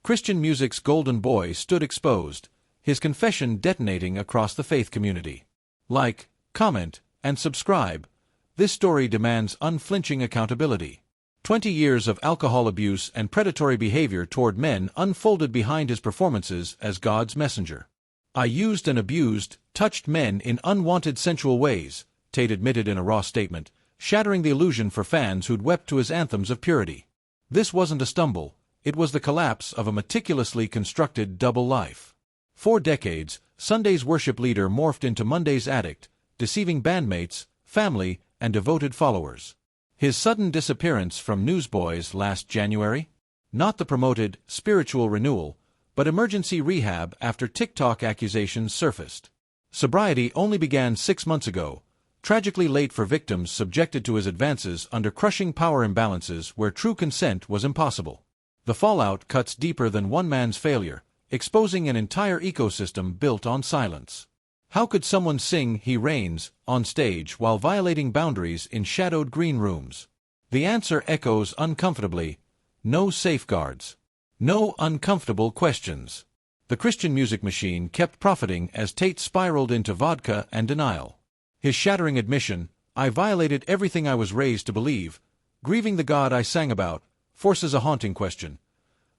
Christian music's golden boy stood exposed, his confession detonating across the faith community. Like, comment, and subscribe. This story demands unflinching accountability. 20 years of alcohol abuse and predatory behavior toward men unfolded behind his performances as God's messenger. "I used and abused, touched men in unwanted sensual ways," Tait admitted in a raw statement, shattering the illusion for fans who'd wept to his anthems of purity. This wasn't a stumble, it was the collapse of a meticulously constructed double life. For decades, Sunday's worship leader morphed into Monday's addict, deceiving bandmates, family, and devoted followers. His sudden disappearance from Newsboys last January? Not the promoted spiritual renewal, but emergency rehab after TikTok accusations surfaced. Sobriety only began 6 months ago, tragically late for victims subjected to his advances under crushing power imbalances where true consent was impossible. The fallout cuts deeper than one man's failure, exposing an entire ecosystem built on silence. How could someone sing "He Reigns" on stage while violating boundaries in shadowed green rooms? The answer echoes uncomfortably: no safeguards. No uncomfortable questions. The Christian music machine kept profiting as Tait spiraled into vodka and denial. His shattering admission, "I violated everything I was raised to believe, grieving the God I sang about," forces a haunting question.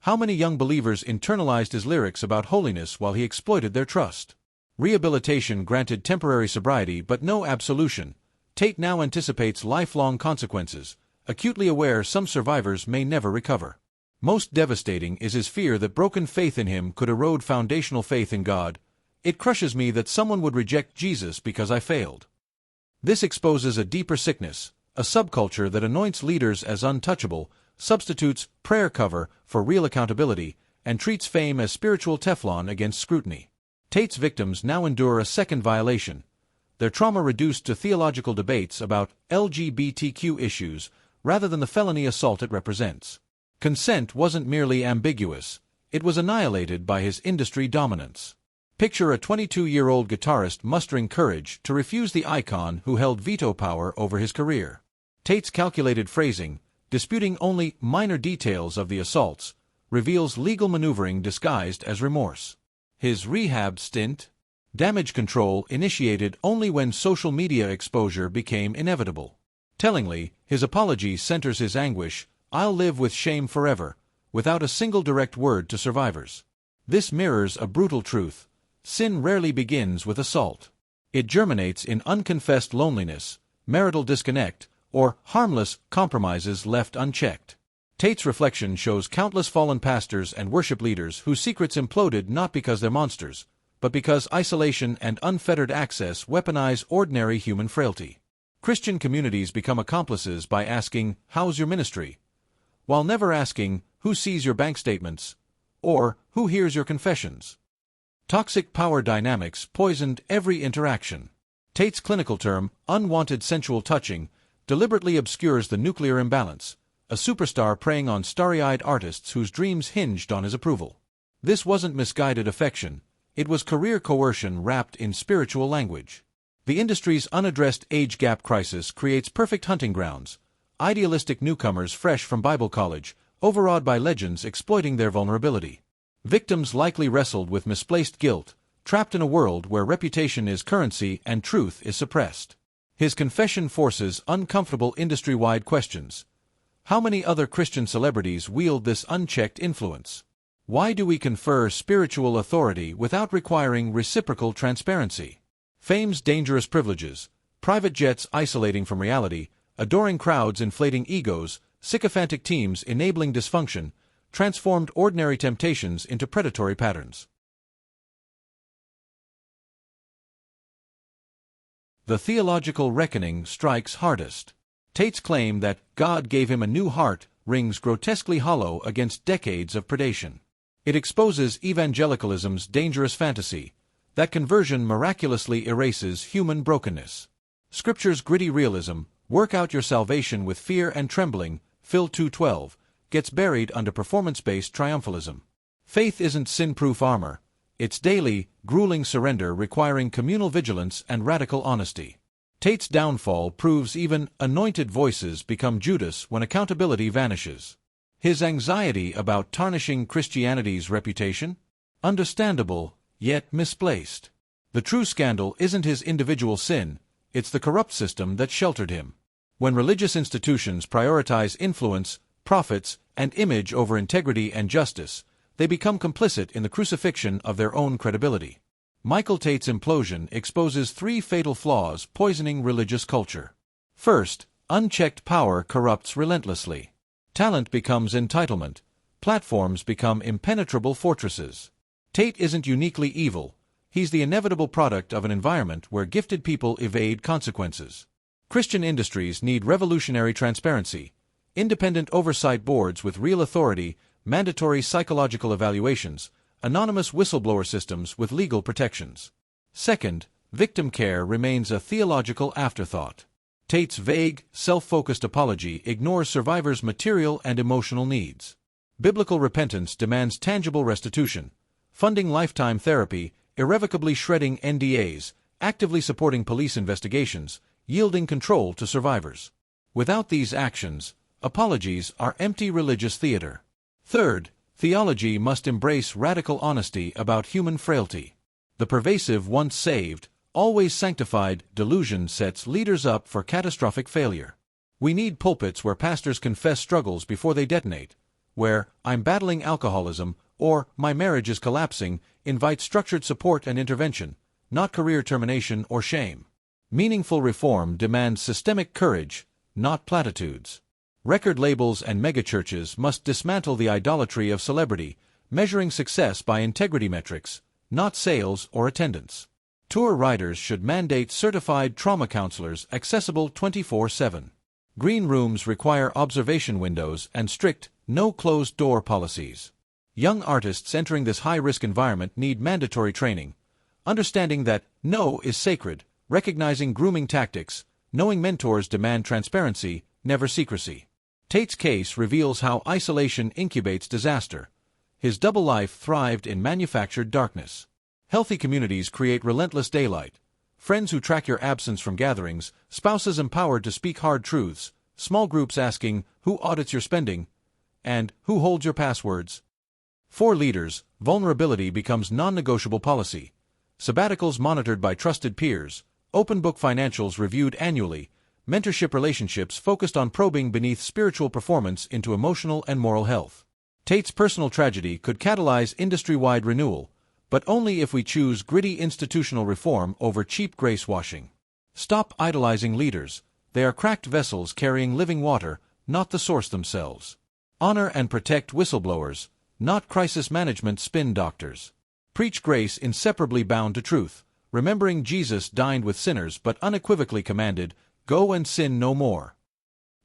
How many young believers internalized his lyrics about holiness while he exploited their trust? Rehabilitation granted temporary sobriety but no absolution. Tait now anticipates lifelong consequences, acutely aware some survivors may never recover. Most devastating is his fear that broken faith in him could erode foundational faith in God. "It crushes me that someone would reject Jesus because I failed." This exposes a deeper sickness, a subculture that anoints leaders as untouchable, substitutes prayer cover for real accountability, and treats fame as spiritual Teflon against scrutiny. Tait's victims now endure a second violation, their trauma reduced to theological debates about LGBTQ issues rather than the felony assault it represents. Consent wasn't merely ambiguous, it was annihilated by his industry dominance. Picture a 22-year-old guitarist mustering courage to refuse the icon who held veto power over his career. Tait's calculated phrasing, disputing only minor details of the assaults, reveals legal maneuvering disguised as remorse. His rehab stint? Damage control initiated only when social media exposure became inevitable. Tellingly, his apology centers his anguish, "I'll live with shame forever," without a single direct word to survivors. This mirrors a brutal truth. Sin rarely begins with assault. It germinates in unconfessed loneliness, marital disconnect, or harmless compromises left unchecked. Tait's reflection shows countless fallen pastors and worship leaders whose secrets imploded not because they're monsters, but because isolation and unfettered access weaponize ordinary human frailty. Christian communities become accomplices by asking, "How's your ministry?" while never asking, "Who sees your bank statements?" or "Who hears your confessions?" Toxic power dynamics poisoned every interaction. Tait's clinical term, unwanted sensual touching, deliberately obscures the nuclear imbalance, a superstar preying on starry-eyed artists whose dreams hinged on his approval. This wasn't misguided affection, it was career coercion wrapped in spiritual language. The industry's unaddressed age gap crisis creates perfect hunting grounds, idealistic newcomers fresh from Bible college, overawed by legends exploiting their vulnerability. Victims likely wrestled with misplaced guilt, trapped in a world where reputation is currency and truth is suppressed. His confession forces uncomfortable industry-wide questions. How many other Christian celebrities wield this unchecked influence? Why do we confer spiritual authority without requiring reciprocal transparency? Fame's dangerous privileges, private jets isolating from reality, adoring crowds inflating egos, sycophantic teams enabling dysfunction, transformed ordinary temptations into predatory patterns. The theological reckoning strikes hardest. Tait's claim that God gave him a new heart rings grotesquely hollow against decades of predation. It exposes evangelicalism's dangerous fantasy, that conversion miraculously erases human brokenness. Scripture's gritty realism, "Work out your salvation with fear and trembling," Phil 2:12, gets buried under performance-based triumphalism. Faith isn't sin-proof armor, it's daily, grueling surrender requiring communal vigilance and radical honesty. Tait's downfall proves even anointed voices become Judas when accountability vanishes. His anxiety about tarnishing Christianity's reputation? Understandable, yet misplaced. The true scandal isn't his individual sin, it's the corrupt system that sheltered him. When religious institutions prioritize influence, profits, and image over integrity and justice, they become complicit in the crucifixion of their own credibility. Michael Tait's implosion exposes 3 fatal flaws poisoning religious culture. First, unchecked power corrupts relentlessly. Talent becomes entitlement. Platforms become impenetrable fortresses. Tait isn't uniquely evil. He's the inevitable product of an environment where gifted people evade consequences. Christian industries need revolutionary transparency, independent oversight boards with real authority, mandatory psychological evaluations, anonymous whistleblower systems with legal protections. Second, victim care remains a theological afterthought. Tait's vague, self-focused apology ignores survivors' material and emotional needs. Biblical repentance demands tangible restitution, funding lifetime therapy, irrevocably shredding NDAs, actively supporting police investigations, yielding control to survivors. Without these actions, apologies are empty religious theater. Third, theology must embrace radical honesty about human frailty. The pervasive once saved, always sanctified delusion sets leaders up for catastrophic failure. We need pulpits where pastors confess struggles before they detonate, where "I'm battling alcoholism" or "my marriage is collapsing" invite structured support and intervention, not career termination or shame. Meaningful reform demands systemic courage, not platitudes. Record labels and megachurches must dismantle the idolatry of celebrity, measuring success by integrity metrics, not sales or attendance. Tour riders should mandate certified trauma counselors accessible 24/7. Green rooms require observation windows and strict, no-closed-door policies. Young artists entering this high-risk environment need mandatory training, understanding that no is sacred, recognizing grooming tactics, knowing mentors demand transparency, never secrecy. Tait's case reveals how isolation incubates disaster. His double life thrived in manufactured darkness. Healthy communities create relentless daylight. Friends who track your absence from gatherings, spouses empowered to speak hard truths, small groups asking, "Who audits your spending?" and "Who holds your passwords?" For leaders, vulnerability becomes non-negotiable policy. Sabbaticals monitored by trusted peers, open-book financials reviewed annually, mentorship relationships focused on probing beneath spiritual performance into emotional and moral health. Tait's personal tragedy could catalyze industry-wide renewal, but only if we choose gritty institutional reform over cheap grace washing. Stop idolizing leaders. They are cracked vessels carrying living water, not the source themselves. Honor and protect whistleblowers, not crisis management spin doctors. Preach grace inseparably bound to truth, remembering Jesus dined with sinners but unequivocally commanded, "Go and sin no more."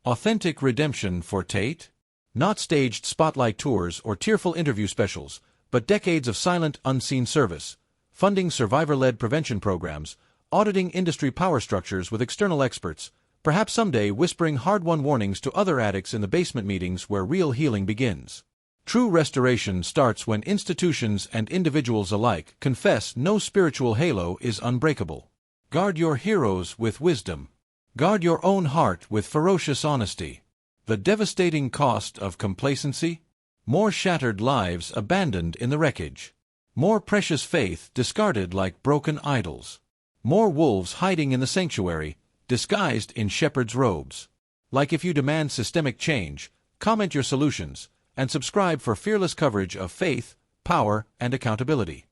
Authentic redemption for Tait? Not staged spotlight tours or tearful interview specials, but decades of silent, unseen service, funding survivor-led prevention programs, auditing industry power structures with external experts, perhaps someday whispering hard-won warnings to other addicts in the basement meetings where real healing begins. True restoration starts when institutions and individuals alike confess no spiritual halo is unbreakable. Guard your heroes with wisdom. Guard your own heart with ferocious honesty. The devastating cost of complacency? More shattered lives abandoned in the wreckage. More precious faith discarded like broken idols. More wolves hiding in the sanctuary, disguised in shepherd's robes. Like if you demand systemic change, comment your solutions, and subscribe for fearless coverage of faith, power, and accountability.